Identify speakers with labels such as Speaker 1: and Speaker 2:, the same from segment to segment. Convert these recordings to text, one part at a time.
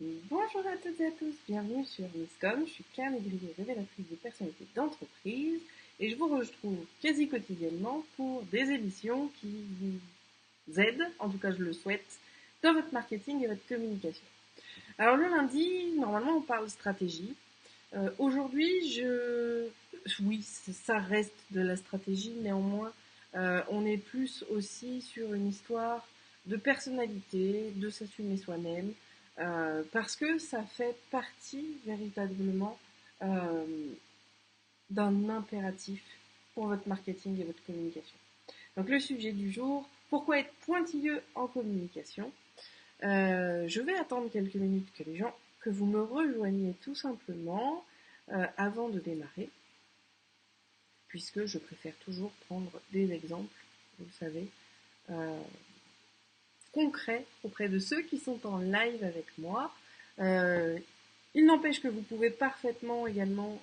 Speaker 1: Bonjour à toutes et à tous, bienvenue sur Miscom, je suis Cam Aigrier, révélatrice de personnalités d'entreprise et je vous retrouve quasi quotidiennement pour des émissions qui vous aident, en tout cas je le souhaite, dans votre marketing et votre communication. Alors le lundi, normalement on parle stratégie. Aujourd'hui, oui, ça reste de la stratégie, néanmoins, on est plus aussi sur une histoire de personnalité, de s'assumer soi-même, parce que ça fait partie véritablement euh, d'un impératif pour votre marketing et votre communication. Donc le sujet du jour, pourquoi être pointilleux en communication? Je vais attendre quelques minutes que vous me rejoigniez tout simplement avant de démarrer, puisque je préfère toujours prendre des exemples, vous le savez, euh, concrets auprès de ceux qui sont en live avec moi. Euh, il n'empêche que vous pouvez parfaitement également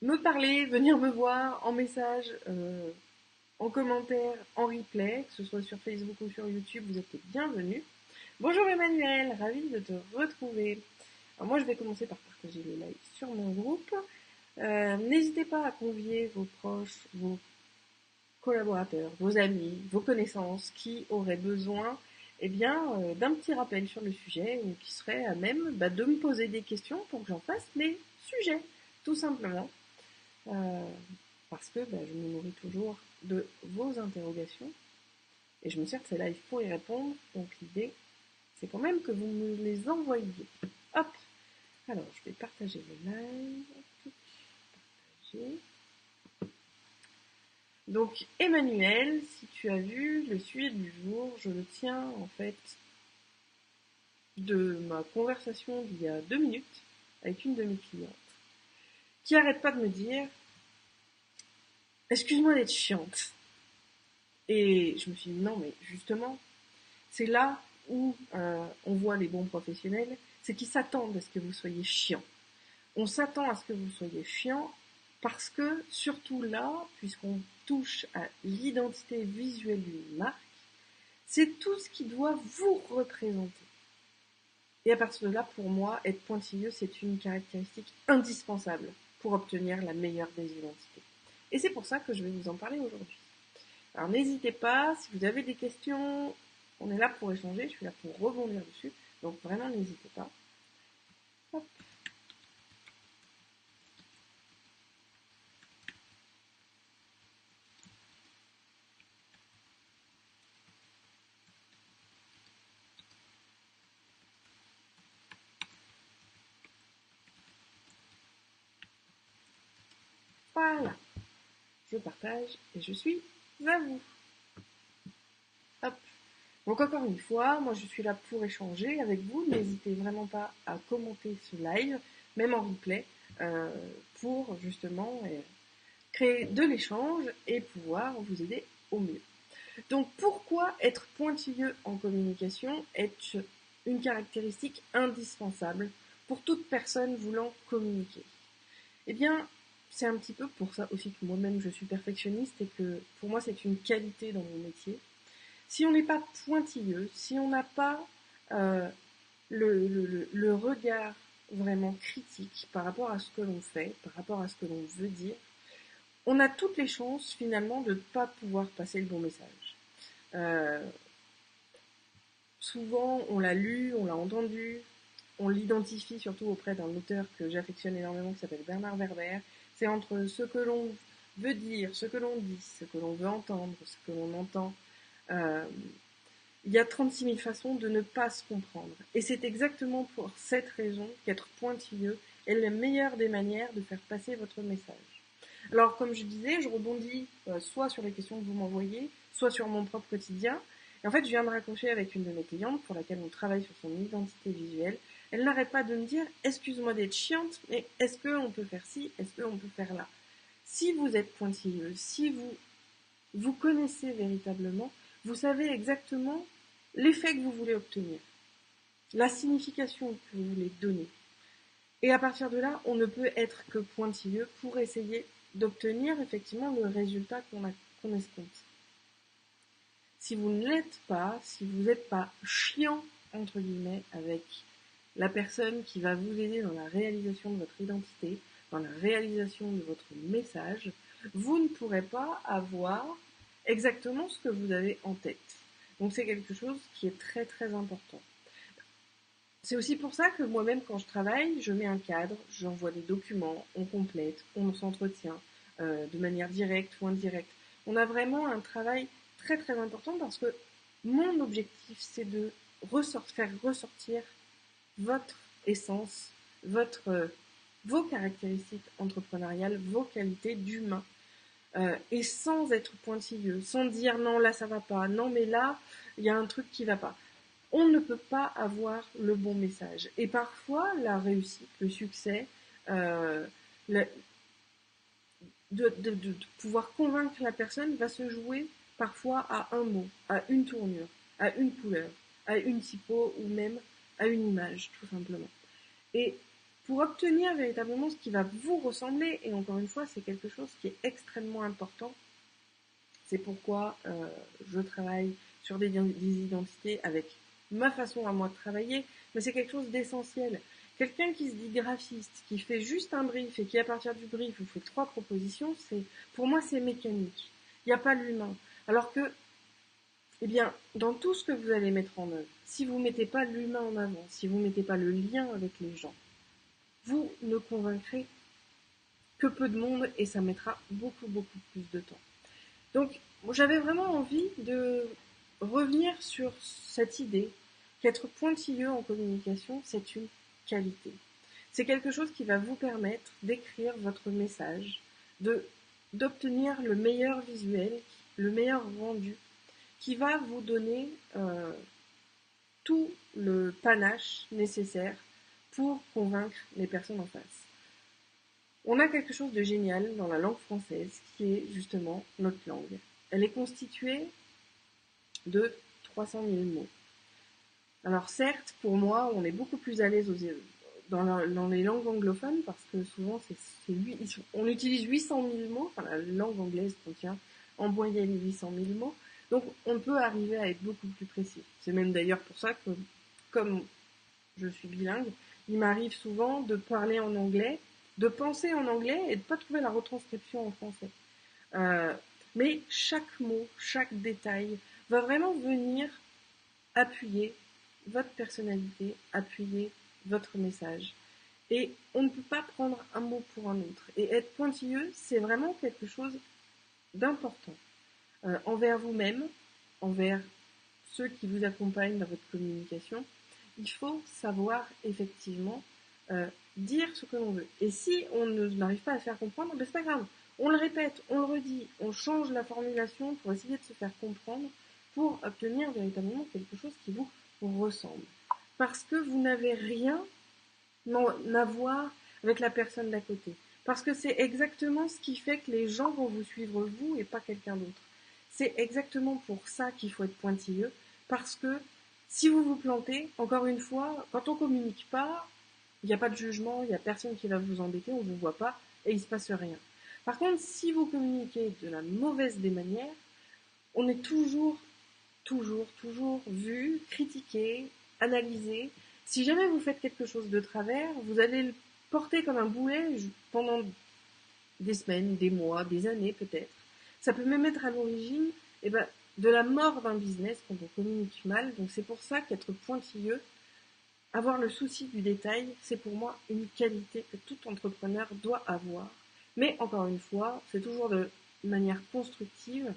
Speaker 1: me parler, venir me voir en message, en commentaire, en replay, que ce soit sur Facebook ou sur YouTube, vous êtes les bienvenus. Bonjour Emmanuel, ravie de te retrouver. Alors moi je vais commencer par partager le live sur mon groupe. N'hésitez pas à convier vos proches, vos collaborateurs, vos amis, vos connaissances qui auraient besoin d'un petit rappel sur le sujet ou qui seraient à même de me poser des questions pour que j'en fasse les sujets, tout simplement. Euh, Parce que je me nourris toujours de vos interrogations et je me sers de ces lives pour y répondre. Donc l'idée, c'est quand même que vous me les envoyiez. Hop. Alors, je vais partager le live. Partager. Donc, Emmanuel, si tu as vu le sujet du jour, je le tiens en fait de ma conversation d'il y a 2 minutes avec une de mes clientes qui arrête pas de me dire excuse-moi d'être chiante. Et je me suis dit non, mais justement, c'est là où on voit les bons professionnels, c'est qu'ils s'attendent à ce que vous soyez chiant. On s'attend à ce que vous soyez chiant parce que, surtout là, puisqu'on touche à l'identité visuelle d'une marque, c'est tout ce qui doit vous représenter. Et à partir de là, pour moi, être pointilleux, c'est une caractéristique indispensable pour obtenir la meilleure des identités. Et c'est pour ça que je vais vous en parler aujourd'hui. Alors n'hésitez pas, si vous avez des questions, on est là pour échanger, je suis là pour rebondir dessus, donc vraiment n'hésitez pas. Hop. Voilà, je partage et je suis à vous. Hop. Donc encore une fois, moi je suis là pour échanger avec vous. N'hésitez vraiment pas à commenter ce live, même en replay, euh, pour justement créer de l'échange et pouvoir vous aider au mieux. Donc pourquoi être pointilleux en communication est une caractéristique indispensable pour toute personne voulant communiquer? Eh bien, c'est un petit peu pour ça aussi que moi-même je suis perfectionniste et que pour moi c'est une qualité dans mon métier. Si on n'est pas pointilleux, si on n'a pas euh, le regard vraiment critique par rapport à ce que l'on fait, par rapport à ce que l'on veut dire, on a toutes les chances finalement de ne pas pouvoir passer le bon message. Euh, Souvent, on l'a lu, on l'a entendu, on l'identifie surtout auprès d'un auteur que j'affectionne énormément qui s'appelle Bernard Werber. C'est entre ce que l'on veut dire, ce que l'on dit, ce que l'on veut entendre, ce que l'on entend. Euh, il y a 36 000 façons de ne pas se comprendre. Et c'est exactement pour cette raison qu'être pointilleux est la meilleure des manières de faire passer votre message. Alors, comme je disais, je rebondis soit sur les questions que vous m'envoyez, soit sur mon propre quotidien. Et en fait, je viens de raccrocher avec une de mes clientes pour laquelle on travaille sur son identité visuelle. Elle n'arrête pas de me dire, excuse-moi d'être chiante, mais est-ce qu'on peut faire ci, est-ce qu'on peut faire là? Si vous êtes pointilleux, si vous connaissez véritablement, vous savez exactement l'effet que vous voulez obtenir, la signification que vous voulez donner. Et à partir de là, on ne peut être que pointilleux pour essayer d'obtenir effectivement le résultat qu'on escompte. Si vous ne l'êtes pas, si vous n'êtes pas chiant entre guillemets, avec la personne qui va vous aider dans la réalisation de votre identité, dans la réalisation de votre message, vous ne pourrez pas avoir exactement ce que vous avez en tête. Donc c'est quelque chose qui est très très important. C'est aussi pour ça que moi-même, quand je travaille, je mets un cadre, j'envoie des documents, on complète, on s'entretient de manière directe ou indirecte. On a vraiment un travail très très important parce que mon objectif, c'est de faire ressortir votre essence, vos caractéristiques entrepreneuriales, vos qualités d'humain. Et sans être pointilleux, sans dire non là ça va pas, non mais là il y a un truc qui va pas. On ne peut pas avoir le bon message. Et parfois la réussite, le succès, euh, le- de pouvoir convaincre la personne va se jouer parfois à un mot, à une tournure, à une couleur, à une typo ou même à une image tout simplement. Et pour obtenir véritablement ce qui va vous ressembler, et encore une fois, c'est quelque chose qui est extrêmement important, c'est pourquoi je travaille sur des identités avec ma façon à moi de travailler, mais c'est quelque chose d'essentiel. Quelqu'un qui se dit graphiste, qui fait juste un brief et qui à partir du brief vous fait 3 propositions, pour moi c'est mécanique. Il n'y a pas l'humain. Alors que, eh bien, dans tout ce que vous allez mettre en œuvre, si vous ne mettez pas l'humain en avant, si vous ne mettez pas le lien avec les gens, vous ne convaincrez que peu de monde et ça mettra beaucoup beaucoup plus de temps. Donc j'avais vraiment envie de revenir sur cette idée qu'être pointilleux en communication, c'est une qualité. C'est quelque chose qui va vous permettre d'écrire votre message, d'obtenir le meilleur visuel, le meilleur rendu, qui va vous donner tout le panache nécessaire pour convaincre les personnes en face. On a quelque chose de génial dans la langue française qui est justement notre langue. Elle est constituée de 300 000 mots. Alors certes, pour moi, on est beaucoup plus à l'aise dans les langues anglophones parce que souvent on utilise 800 000 mots, enfin la langue anglaise contient en moyenne 800 000 mots, donc on peut arriver à être beaucoup plus précis. C'est même d'ailleurs pour ça que, comme je suis bilingue, il m'arrive souvent de parler en anglais, de penser en anglais et de pas trouver la retranscription en français. Euh, mais chaque mot, chaque détail va vraiment venir appuyer votre personnalité, appuyer votre message. Et on ne peut pas prendre un mot pour un autre. Et être pointilleux, c'est vraiment quelque chose d'important envers vous-même, envers ceux qui vous accompagnent dans votre communication. Il faut savoir effectivement dire ce que l'on veut. Et si on n'arrive pas à faire comprendre, ben c'est pas grave. On le répète, on le redit, on change la formulation pour essayer de se faire comprendre, pour obtenir véritablement quelque chose qui vous ressemble. Parce que vous n'avez rien à voir avec la personne d'à côté. Parce que c'est exactement ce qui fait que les gens vont vous suivre vous et pas quelqu'un d'autre. C'est exactement pour ça qu'il faut être pointilleux. Parce que si vous vous plantez, encore une fois, quand on communique pas, il n'y a pas de jugement, il n'y a personne qui va vous embêter, on ne vous voit pas et il ne se passe rien. Par contre, si vous communiquez de la mauvaise des manières, on est toujours vu, critiqué, analysé. Si jamais vous faites quelque chose de travers, vous allez le porter comme un boulet pendant des semaines, des mois, des années peut-être. Ça peut même être à l'origine de la mort d'un business quand on communique mal. Donc c'est pour ça qu'être pointilleux, avoir le souci du détail, c'est pour moi une qualité que tout entrepreneur doit avoir. Mais encore une fois, c'est toujours de manière constructive,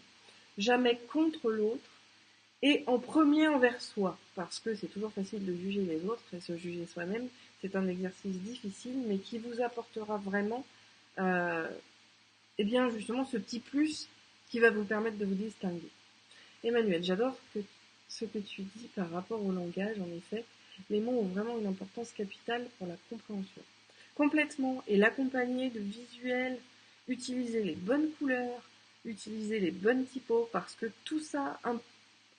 Speaker 1: jamais contre l'autre, et en premier envers soi, parce que c'est toujours facile de juger les autres et se juger soi-même. C'est un exercice difficile, mais qui vous apportera vraiment, eh bien justement, ce petit plus qui va vous permettre de vous distinguer. Emmanuel, j'adore ce que tu dis par rapport au langage, en effet. Les mots ont vraiment une importance capitale pour la compréhension. Complètement, et l'accompagner de visuels, utiliser les bonnes couleurs, utiliser les bonnes typos, parce que tout ça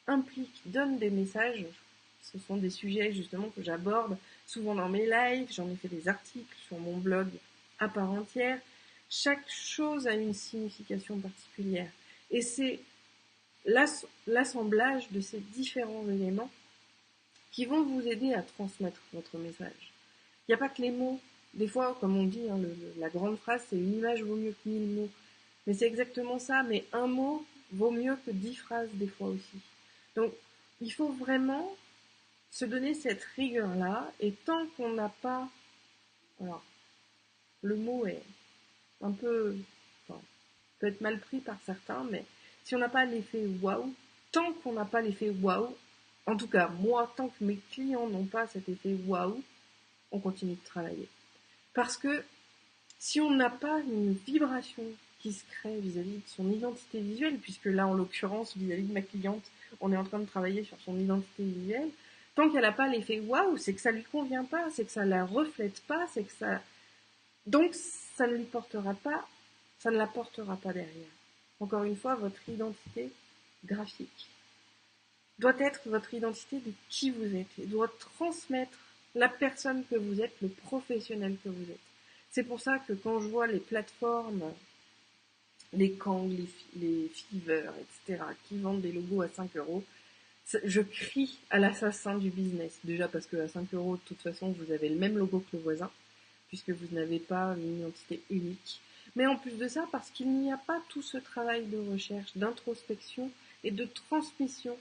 Speaker 1: implique, donne des messages. Ce sont des sujets justement que j'aborde souvent dans mes lives, j'en ai fait des articles sur mon blog à part entière. Chaque chose a une signification particulière. Et c'est l'assemblage de ces différents éléments qui vont vous aider à transmettre votre message. Il n'y a pas que les mots. Des fois, comme on dit, hein, la grande phrase, c'est une image vaut mieux que 1000 mots. Mais c'est exactement ça, mais un mot vaut mieux que 10 phrases des fois aussi. Donc, il faut vraiment se donner cette rigueur-là, et tant qu'on n'a pas... Alors, le mot est un peu... Enfin, peut être mal pris par certains, mais si on n'a pas l'effet waouh, tant qu'on n'a pas l'effet waouh, en tout cas, moi, tant que mes clients n'ont pas cet effet waouh, on continue de travailler. Parce que si on n'a pas une vibration qui se crée vis-à-vis de son identité visuelle, puisque là, en l'occurrence, vis-à-vis de ma cliente, on est en train de travailler sur son identité visuelle, tant qu'elle n'a pas l'effet waouh, c'est que ça lui convient pas, c'est que ça la reflète pas, c'est que ça... Donc, ça ne lui portera pas, ça ne la portera pas derrière. Encore une fois, votre identité graphique doit être votre identité de qui vous êtes et doit transmettre la personne que vous êtes, le professionnel que vous êtes. C'est pour ça que quand je vois les plateformes, les Kang, les Fiverr, etc., qui vendent des logos à 5 euros, je crie à l'assassin du business. Déjà parce qu'à 5 euros, de toute façon, vous avez le même logo que le voisin, puisque vous n'avez pas une identité unique. Mais en plus de ça, parce qu'il n'y a pas tout ce travail de recherche, d'introspection et de transmission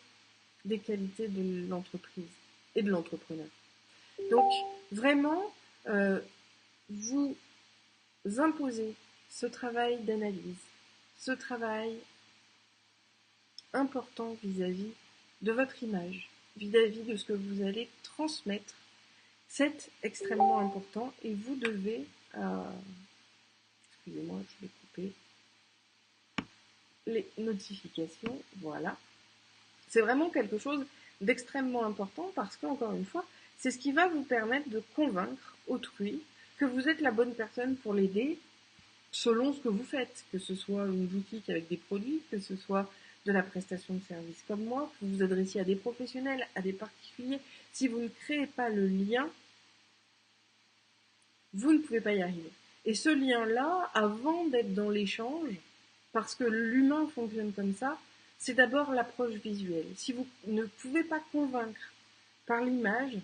Speaker 1: des qualités de l'entreprise et de l'entrepreneur. Donc, vraiment, vous imposez ce travail d'analyse, ce travail important vis-à-vis de votre image, vis-à-vis de ce que vous allez transmettre. C'est extrêmement important et vous devez... excusez-moi, je vais couper les notifications. Voilà. C'est vraiment quelque chose d'extrêmement important parce que, encore une fois, c'est ce qui va vous permettre de convaincre autrui que vous êtes la bonne personne pour l'aider selon ce que vous faites, que ce soit une boutique avec des produits, que ce soit de la prestation de service comme moi, que vous vous adressiez à des professionnels, à des particuliers. Si vous ne créez pas le lien, vous ne pouvez pas y arriver. Et ce lien-là, avant d'être dans l'échange, parce que l'humain fonctionne comme ça, c'est d'abord l'approche visuelle. Si vous ne pouvez pas convaincre par l'image,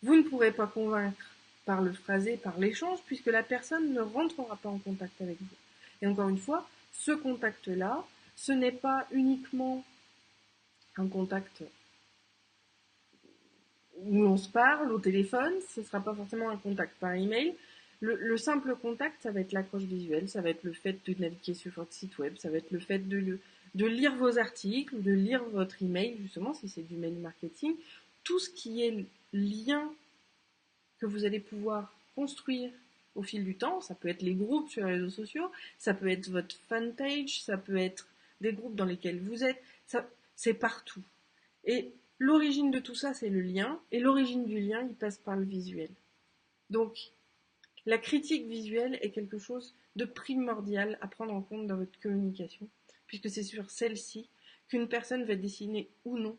Speaker 1: vous ne pourrez pas convaincre par le phrasé, par l'échange, puisque la personne ne rentrera pas en contact avec vous. Et encore une fois, ce contact-là, ce n'est pas uniquement un contact où on se parle au téléphone, ce ne sera pas forcément un contact par email. Le simple contact, ça va être l'accroche visuelle, ça va être le fait de naviguer sur votre site web, ça va être le fait de lire vos articles, de lire votre email, justement, si c'est du mail marketing. Tout ce qui est lien que vous allez pouvoir construire au fil du temps, ça peut être les groupes sur les réseaux sociaux, ça peut être votre fanpage, ça peut être des groupes dans lesquels vous êtes, ça, c'est partout. Et l'origine de tout ça, c'est le lien, et l'origine du lien, il passe par le visuel. Donc, la critique visuelle est quelque chose de primordial à prendre en compte dans votre communication, puisque c'est sur celle-ci qu'une personne va décider ou non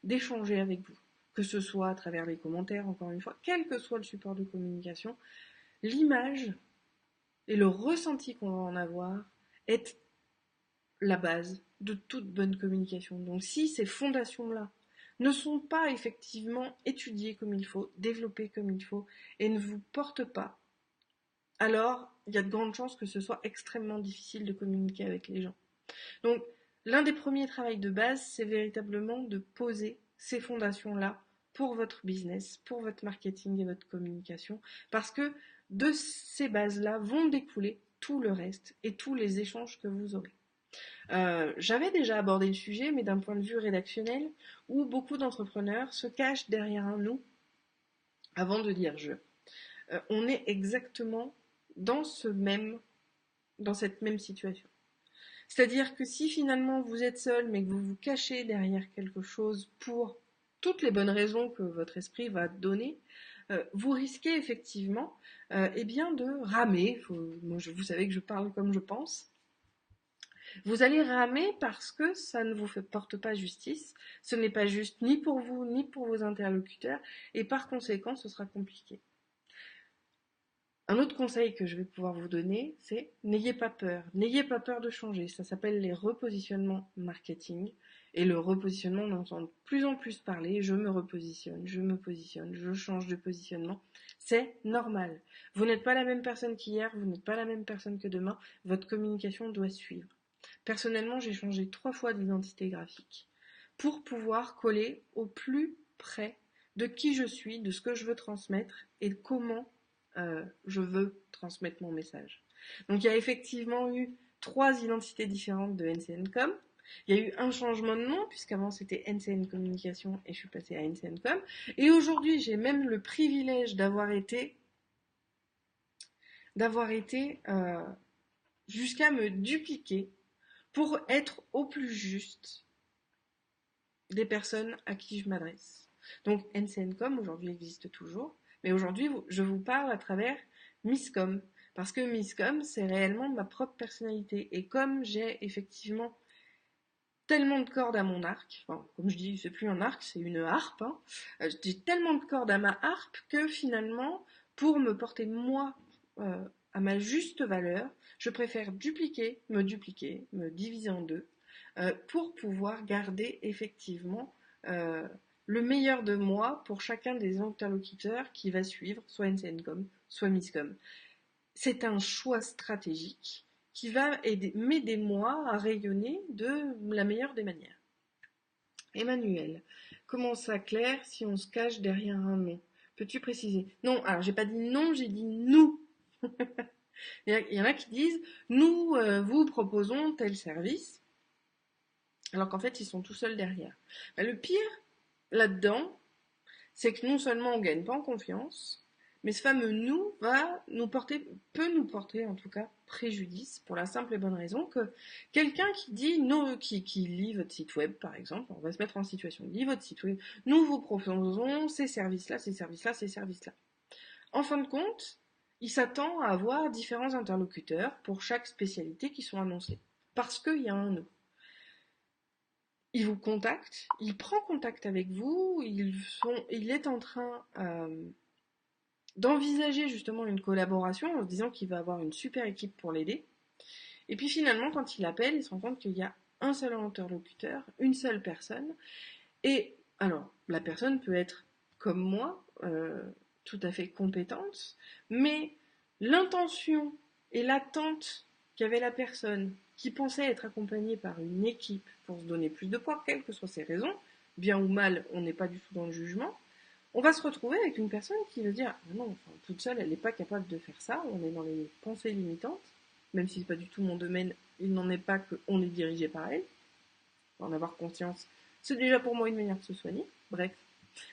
Speaker 1: d'échanger avec vous, que ce soit à travers les commentaires, encore une fois, quel que soit le support de communication, l'image et le ressenti qu'on va en avoir est la base de toute bonne communication. Donc si ces fondations-là ne sont pas effectivement étudiées comme il faut, développées comme il faut, et ne vous portent pas, alors il y a de grandes chances que ce soit extrêmement difficile de communiquer avec les gens. Donc l'un des premiers travaux de base, c'est véritablement de poser ces fondations-là pour votre business, pour votre marketing et votre communication, parce que de ces bases-là vont découler tout le reste et tous les échanges que vous aurez. J'avais déjà abordé le sujet, mais d'un point de vue rédactionnel, où beaucoup d'entrepreneurs se cachent derrière un nous avant de dire je. On est exactement dans cette même situation. C'est-à-dire que si finalement vous êtes seul, mais que vous vous cachez derrière quelque chose pour toutes les bonnes raisons que votre esprit va donner, vous risquez effectivement eh bien de ramer. Vous savez que je parle comme je pense. Vous allez ramer parce que ça ne vous porte pas justice. Ce n'est pas juste ni pour vous, ni pour vos interlocuteurs, et par conséquent, ce sera compliqué. Un autre conseil que je vais pouvoir vous donner, c'est n'ayez pas peur. N'ayez pas peur de changer. Ça s'appelle les repositionnements marketing. Et le repositionnement, on entend de plus en plus parler, je me repositionne, je me positionne, je change de positionnement. C'est normal. Vous n'êtes pas la même personne qu'hier, vous n'êtes pas la même personne que demain, votre communication doit suivre. Personnellement, j'ai changé 3 fois d'identité graphique pour pouvoir coller au plus près de qui je suis, de ce que je veux transmettre et de comment je veux transmettre mon message. Donc il y a effectivement eu 3 identités différentes de NCNcom. Il y a eu un changement de nom, puisqu'avant c'était NCN Communication et je suis passée à NCNcom. Et aujourd'hui, j'ai même le privilège d'avoir été jusqu'à me dupliquer pour être au plus juste des personnes à qui je m'adresse. Donc NCNcom aujourd'hui existe toujours, mais aujourd'hui je vous parle à travers Misscom, parce que Misscom c'est réellement ma propre personnalité, et comme j'ai effectivement tellement de cordes à mon arc, enfin, comme je dis, c'est plus un arc, c'est une harpe, hein. J'ai tellement de cordes à ma harpe que finalement, pour me porter moi à ma juste valeur, je préfère me diviser en deux, pour pouvoir garder effectivement le meilleur de moi pour chacun des interlocuteurs qui va suivre, soit NCNcom, soit Misscom. C'est un choix stratégique qui va m'aider moi à rayonner de la meilleure des manières. Emmanuel, comment ça clair si on se cache derrière un nom? Peux-tu préciser? Non, alors j'ai pas dit non, j'ai dit nous. Il y en a qui disent nous vous proposons tel service, alors qu'en fait ils sont tout seuls derrière. Le pire là-dedans, c'est que non seulement on gagne pas en confiance, mais ce fameux nous peut nous porter en tout cas préjudice, pour la simple et bonne raison que quelqu'un qui dit qui lit votre site web par exemple, on va se mettre en situation, lit votre site web, nous vous proposons ces services-là, ces services-là, ces services-là. En fin de compte, il s'attend à avoir différents interlocuteurs pour chaque spécialité qui sont annoncés, parce qu'il y a un nous. Il vous contacte, il prend contact avec vous, il est en train d'envisager justement une collaboration en se disant qu'il va avoir une super équipe pour l'aider. Et puis finalement, quand il appelle, il se rend compte qu'il y a un seul interlocuteur, une seule personne. Et alors, la personne peut être comme moi, tout à fait compétente, mais l'intention et l'attente qu'avait la personne qui pensait être accompagnée par une équipe pour se donner plus de poids, quelles que soient ses raisons, bien ou mal, on n'est pas du tout dans le jugement, on va se retrouver avec une personne qui va dire ah non, enfin, toute seule, elle n'est pas capable de faire ça, on est dans les pensées limitantes, même si c'est pas du tout mon domaine, il n'en est pas qu'on est dirigé par elle. En avoir conscience, c'est déjà pour moi une manière de se soigner. Bref,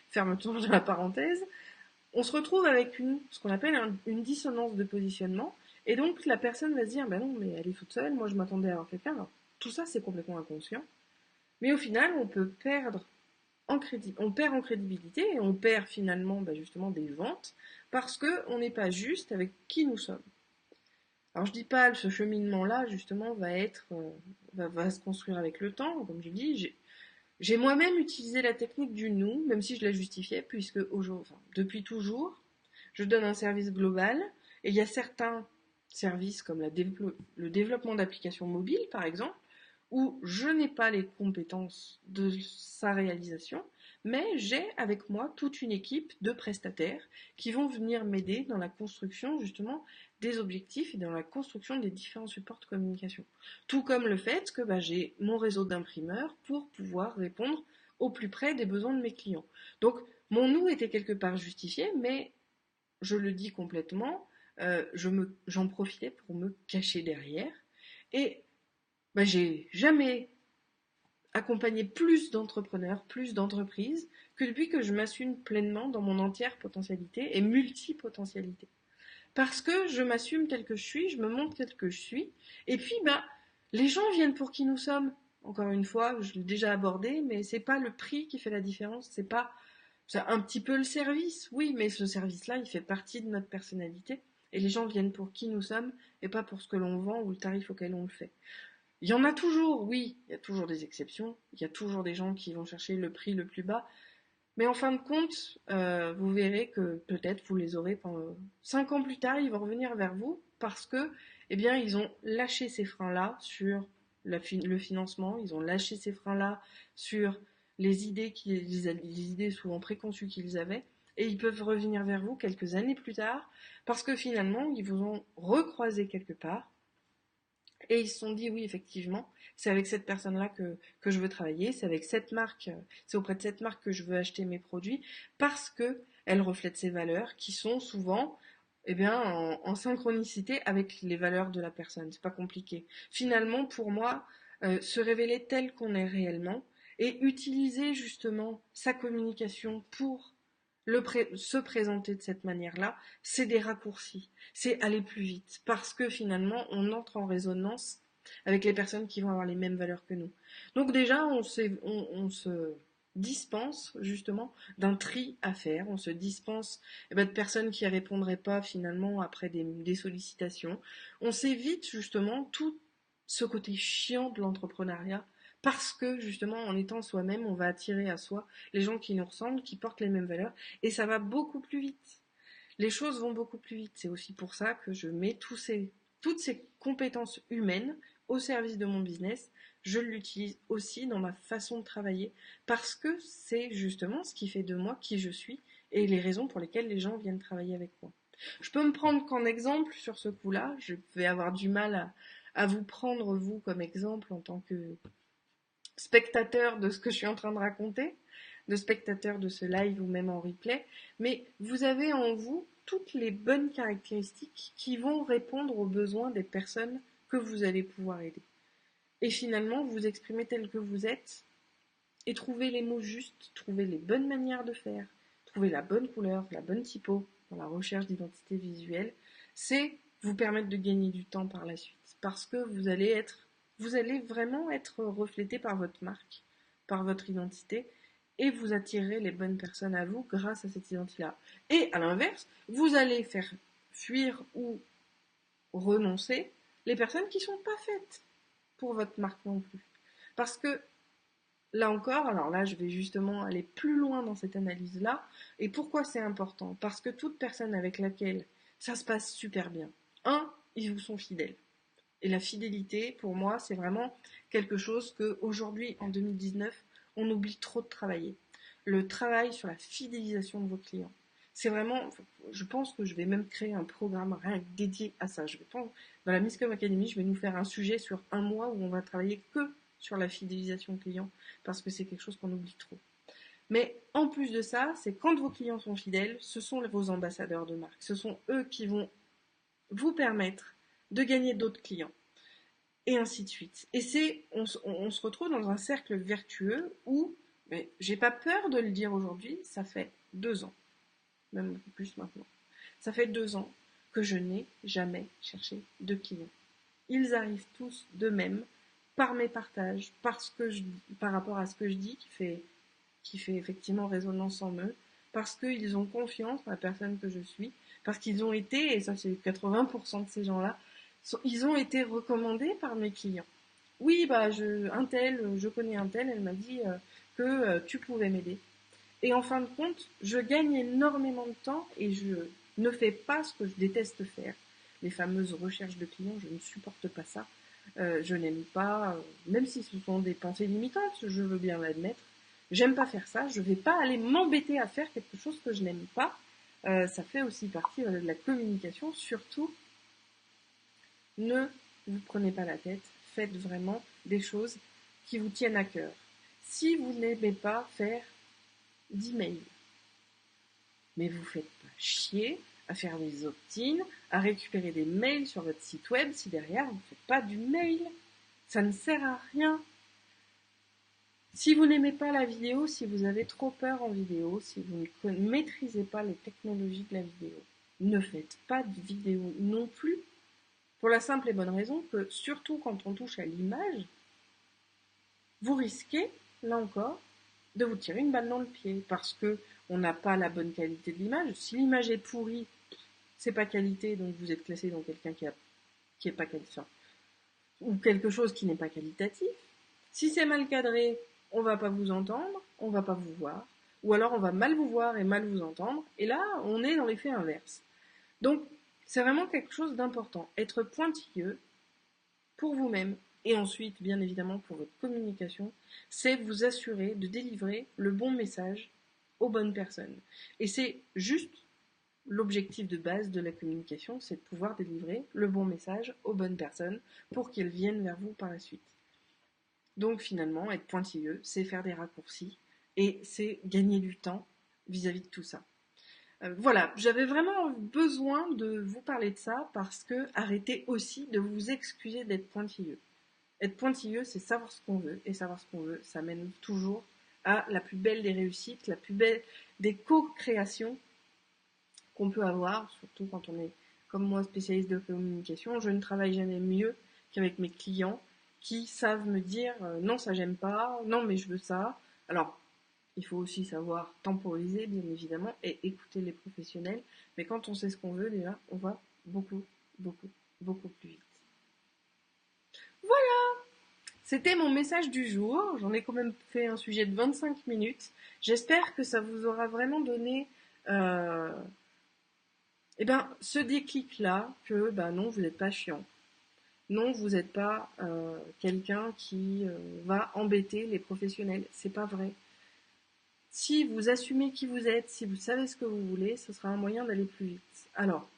Speaker 1: fermeture de la parenthèse. On se retrouve avec ce qu'on appelle une dissonance de positionnement, et donc la personne va se dire bah non, mais elle est toute seule, moi je m'attendais à avoir quelqu'un. Alors, tout ça c'est complètement inconscient, mais au final on peut perdre on perd en crédibilité et on perd finalement justement des ventes parce qu'on n'est pas juste avec qui nous sommes. Alors je dis pas ce cheminement-là justement va se construire avec le temps, comme je dis. J'ai moi-même utilisé la technique du nous, même si je la justifiais, puisque depuis toujours, je donne un service global et il y a certains services comme le développement d'applications mobiles par exemple, où je n'ai pas les compétences de sa réalisation, mais j'ai avec moi toute une équipe de prestataires qui vont venir m'aider dans la construction justement des objectifs et dans la construction des différents supports de communication. Tout comme le fait que j'ai mon réseau d'imprimeurs pour pouvoir répondre au plus près des besoins de mes clients. Donc mon nous était quelque part justifié, mais je le dis complètement, j'en profitais pour me cacher derrière. Et j'ai jamais accompagné plus d'entrepreneurs, plus d'entreprises, que depuis que je m'assume pleinement dans mon entière potentialité et multipotentialité. Parce que je m'assume tel que je suis, je me montre tel que je suis, et puis les gens viennent pour qui nous sommes. Encore une fois, je l'ai déjà abordé, mais c'est pas le prix qui fait la différence, c'est un petit peu le service, oui, mais ce service-là, il fait partie de notre personnalité, et les gens viennent pour qui nous sommes, et pas pour ce que l'on vend ou le tarif auquel on le fait. Il y en a toujours, oui, il y a toujours des exceptions, il y a toujours des gens qui vont chercher le prix le plus bas, mais en fin de compte, vous verrez que peut-être vous les aurez pendant 5 ans plus tard, ils vont revenir vers vous parce que, ils ont lâché ces freins-là sur le financement, ils ont lâché ces freins-là sur les idées souvent préconçues qu'ils avaient, et ils peuvent revenir vers vous quelques années plus tard, parce que finalement, ils vous ont recroisé quelque part, et ils se sont dit, oui, effectivement, c'est avec cette personne-là que je veux travailler, c'est avec cette marque, c'est auprès de cette marque que je veux acheter mes produits, parce que elle reflète ses valeurs, qui sont souvent, eh bien, en synchronicité avec les valeurs de la personne. C'est pas compliqué. Finalement, pour moi, se révéler tel qu'on est réellement et utiliser justement sa communication pour se présenter de cette manière-là, c'est des raccourcis, c'est aller plus vite, parce que finalement, on entre en résonance avec les personnes qui vont avoir les mêmes valeurs que nous. Donc déjà, on se dispense justement d'un tri à faire, on se dispense de personnes qui ne répondraient pas finalement après des sollicitations, on s'évite justement tout ce côté chiant de l'entrepreneuriat, parce que justement en étant soi-même, on va attirer à soi les gens qui nous ressemblent, qui portent les mêmes valeurs, et ça va beaucoup plus vite. Les choses vont beaucoup plus vite. C'est aussi pour ça que je mets toutes ces compétences humaines au service de mon business. Je l'utilise aussi dans ma façon de travailler, parce que c'est justement ce qui fait de moi qui je suis et les raisons pour lesquelles les gens viennent travailler avec moi. Je peux me prendre qu'en exemple sur ce coup-là. Je vais avoir du mal à vous prendre, vous, comme exemple en tant que spectateur de ce que je suis en train de raconter, de spectateur de ce live ou même en replay, mais vous avez en vous toutes les bonnes caractéristiques qui vont répondre aux besoins des personnes que vous allez pouvoir aider. Et finalement, vous exprimez tel que vous êtes et trouver les mots justes, trouver les bonnes manières de faire, trouver la bonne couleur, la bonne typo dans la recherche d'identité visuelle, c'est vous permettre de gagner du temps par la suite. Parce que vous allez vraiment être reflété par votre marque, par votre identité, et vous attirerez les bonnes personnes à vous grâce à cette identité-là. Et à l'inverse, vous allez faire fuir ou renoncer les personnes qui ne sont pas faites pour votre marque non plus. Parce que là encore, alors là je vais justement aller plus loin dans cette analyse-là. Et pourquoi c'est important? Parce que toute personne avec laquelle ça se passe super bien, ils vous sont fidèles. Et la fidélité, pour moi, c'est vraiment quelque chose qu'aujourd'hui, en 2019, on oublie trop de travailler. Le travail sur la fidélisation de vos clients. C'est vraiment, je pense que je vais même créer un programme rien que dédié à ça. Dans la Miscom Academy, je vais nous faire un sujet sur un mois où on va travailler que sur la fidélisation client, parce que c'est quelque chose qu'on oublie trop. Mais en plus de ça, c'est quand vos clients sont fidèles, ce sont vos ambassadeurs de marque. Ce sont eux qui vont vous permettre de gagner d'autres clients. Et ainsi de suite. Et on se retrouve dans un cercle vertueux où, mais j'ai pas peur de le dire aujourd'hui, ça fait 2 ans, même beaucoup plus maintenant. Ça fait 2 ans que je n'ai jamais cherché de clients. Ils arrivent tous d'eux-mêmes, par mes partages, par rapport à ce que je dis, qui fait effectivement résonance en eux, parce qu'ils ont confiance en la personne que je suis, parce qu'ils ont été, et ça c'est 80% de ces gens-là, ils ont été recommandés par mes clients. Oui, je connais un tel, elle m'a dit que tu pouvais m'aider. Et en fin de compte, je gagne énormément de temps et je ne fais pas ce que je déteste faire. Les fameuses recherches de clients, je ne supporte pas ça. Je n'aime pas, même si ce sont des pensées limitantes, je veux bien l'admettre. J'aime pas faire ça. Je vais pas aller m'embêter à faire quelque chose que je n'aime pas. Ça fait aussi partie de la communication. Surtout, ne vous prenez pas la tête. Faites vraiment des choses qui vous tiennent à cœur. Si vous n'aimez pas faire d'email, mais vous faites pas chier à faire des opt-in, à récupérer des mails sur votre site web si derrière vous ne faites pas du mail. Ça ne sert à rien. Si vous n'aimez pas la vidéo, si vous avez trop peur en vidéo, si vous ne maîtrisez pas les technologies de la vidéo, ne faites pas de vidéo non plus. Pour la simple et bonne raison que, surtout quand on touche à l'image, vous risquez, là encore, de vous tirer une balle dans le pied parce que on n'a pas la bonne qualité de l'image. Si l'image est pourrie, c'est pas qualité, donc vous êtes classé dans quelqu'un qui est pas qualifié, ou quelque chose qui n'est pas qualitatif. Si c'est mal cadré, on va pas vous entendre, on va pas vous voir, ou alors on va mal vous voir et mal vous entendre, et là, on est dans l'effet inverse. Donc, c'est vraiment quelque chose d'important. Être pointilleux pour vous-même, et ensuite, bien évidemment, pour votre communication, c'est vous assurer de délivrer le bon message aux bonnes personnes. Et c'est juste l'objectif de base de la communication, c'est de pouvoir délivrer le bon message aux bonnes personnes pour qu'elles viennent vers vous par la suite. Donc finalement, être pointilleux, c'est faire des raccourcis et c'est gagner du temps vis-à-vis de tout ça. Voilà, j'avais vraiment besoin de vous parler de ça parce que arrêtez aussi de vous excuser d'être pointilleux. Être pointilleux, c'est savoir ce qu'on veut, et savoir ce qu'on veut, ça mène toujours à la plus belle des réussites, la plus belle des co-créations qu'on peut avoir, surtout quand on est, comme moi, spécialiste de communication. Je ne travaille jamais mieux qu'avec mes clients qui savent me dire non, ça j'aime pas, non, mais je veux ça. Alors, il faut aussi savoir temporiser, bien évidemment, et écouter les professionnels. Mais quand on sait ce qu'on veut, déjà, on va beaucoup, beaucoup, beaucoup plus vite. Voilà, c'était mon message du jour. J'en ai quand même fait un sujet de 25 minutes. J'espère que ça vous aura vraiment donné ce déclic-là que non, vous n'êtes pas chiant. Non, vous n'êtes pas quelqu'un qui va embêter les professionnels. C'est pas vrai. Si vous assumez qui vous êtes, si vous savez ce que vous voulez, ce sera un moyen d'aller plus vite. Alors,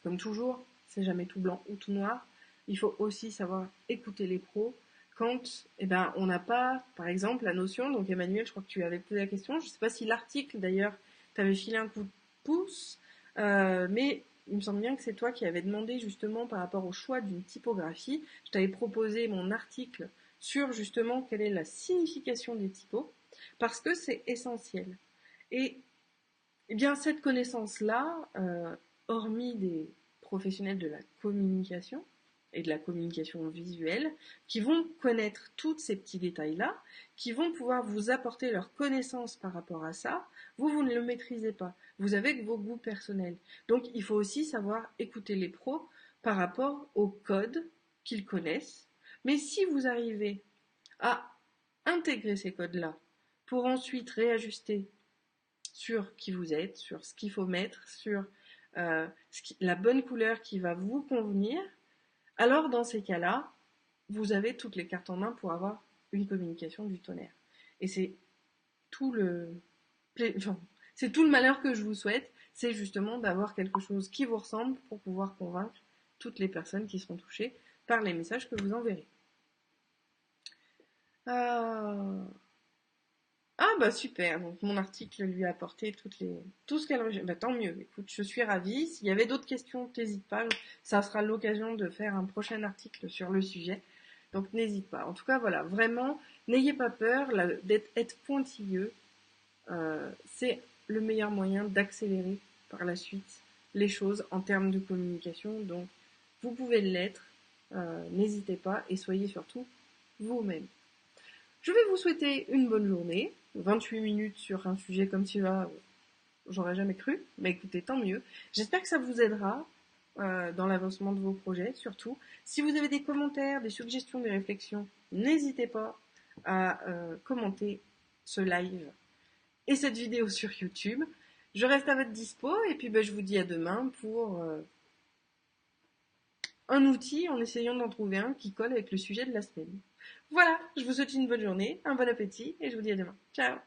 Speaker 1: comme toujours, c'est jamais tout blanc ou tout noir. Il faut aussi savoir écouter les pros quand on n'a pas, par exemple, la notion, donc Emmanuel, je crois que tu avais posé la question, je ne sais pas si l'article d'ailleurs t'avait filé un coup de pouce, mais il me semble bien que c'est toi qui avais demandé justement par rapport au choix d'une typographie. Je t'avais proposé mon article sur justement quelle est la signification des typos, parce que c'est essentiel. Et bien cette connaissance-là, hormis des professionnels de la communication et de la communication visuelle, qui vont connaître tous ces petits détails-là, qui vont pouvoir vous apporter leur connaissance par rapport à ça, vous ne le maîtrisez pas. Vous avez que vos goûts personnels. Donc il faut aussi savoir écouter les pros par rapport aux codes qu'ils connaissent. Mais si vous arrivez à intégrer ces codes-là pour ensuite réajuster sur qui vous êtes, sur ce qu'il faut mettre, sur la bonne couleur qui va vous convenir, alors dans ces cas-là, vous avez toutes les cartes en main pour avoir une communication du tonnerre. Et c'est tout le, c'est tout le malheur que je vous souhaite, c'est justement d'avoir quelque chose qui vous ressemble pour pouvoir convaincre toutes les personnes qui seront touchées par les messages que vous enverrez. Ah bah super, donc mon article lui a apporté tout ce qu'elle recherche. Bah tant mieux, écoute, je suis ravie. S'il y avait d'autres questions, n'hésite pas, ça sera l'occasion de faire un prochain article sur le sujet. Donc n'hésite pas. En tout cas, voilà, vraiment, n'ayez pas peur d'être pointilleux. C'est le meilleur moyen d'accélérer par la suite les choses en termes de communication. Donc vous pouvez l'être, n'hésitez pas et soyez surtout vous-même. Je vais vous souhaiter une bonne journée. 28 minutes sur un sujet comme celui-là, j'aurais jamais cru. Mais écoutez, tant mieux. J'espère que ça vous aidera dans l'avancement de vos projets, surtout. Si vous avez des commentaires, des suggestions, des réflexions, n'hésitez pas à commenter ce live et cette vidéo sur YouTube. Je reste à votre dispo et puis je vous dis à demain pour un outil en essayant d'en trouver un qui colle avec le sujet de la semaine. Voilà, je vous souhaite une bonne journée, un bon appétit et je vous dis à demain. Ciao!